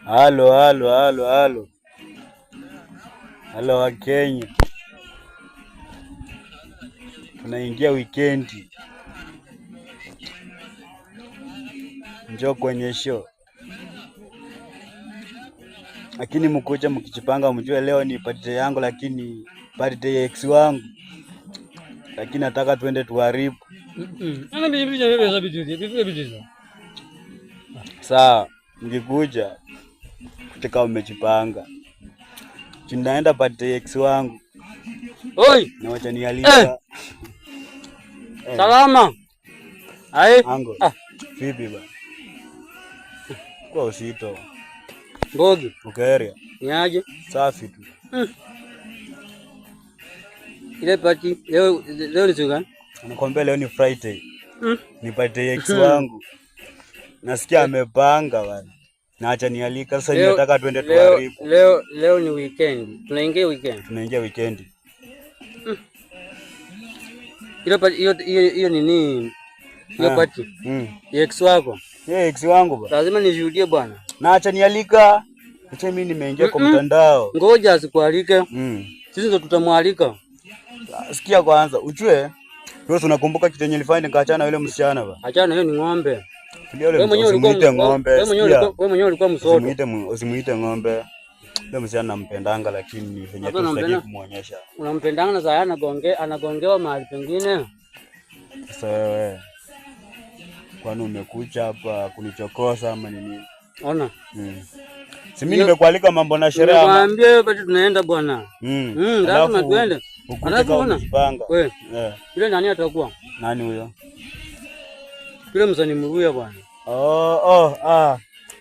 Halo, halo, halo, halo. Halo wa Kenya. Tunaingia wikendi. Njoo kwenye show. Lakini mkuja mkichipanga mjue leo ni birthday yangu, lakini birthday ya ex wangu. Lakini nataka tuende tuharibu. Sawa, mkikuja kucheka umejipanga. Tunaenda birthday ya ex wangu. Oi, na wacha nialika. Salama. Hai. Ango. Vipi ba? Kwa usito. Ngogi. Ukaeria. Niaje? Safi tu. Ile party leo ni siku gani? Anakuambia leo ni Friday. Ni birthday ya ex wangu. Nasikia amepanga bwana. Na acha nialika sasa, nataka tuende tuharibu. Leo ni weekend. Tunaingia weekend. Tunaingia weekend. Hiyo nini? Hiyo party. Ex wako. Ex wangu bwana. Lazima nishuhudie bwana. Na acha nialika. Acha mimi nimeingia kwa mtandao. Ngoja asikualike. Sisi ndo tutamwalika. Sikia kwanza, ujue wewe unakumbuka kitu yenye nilifanya nikaachana yule msichana ba. Achana, hiyo ni ng'ombe. Wewe mwenyewe ulikuwa ng'ombe. Wewe mwenyewe ulikuwa msoto. Usimuite ng'ombe. Yule msichana nampendanga, lakini venye tunataka kumuonyesha. Unampendanga na sasa anagongewa mahali pengine. Sasa wewe kwani umekuja hapa kunichokosa ama nini? Ona. Si mimi nimekualika mambo na sherehe ama. Niambie wewe bado tunaenda bwana. Lazima tuende. Anaona wewe. Yule nani atakuwa? Nani huyo? Yule msanii Mruya bwana.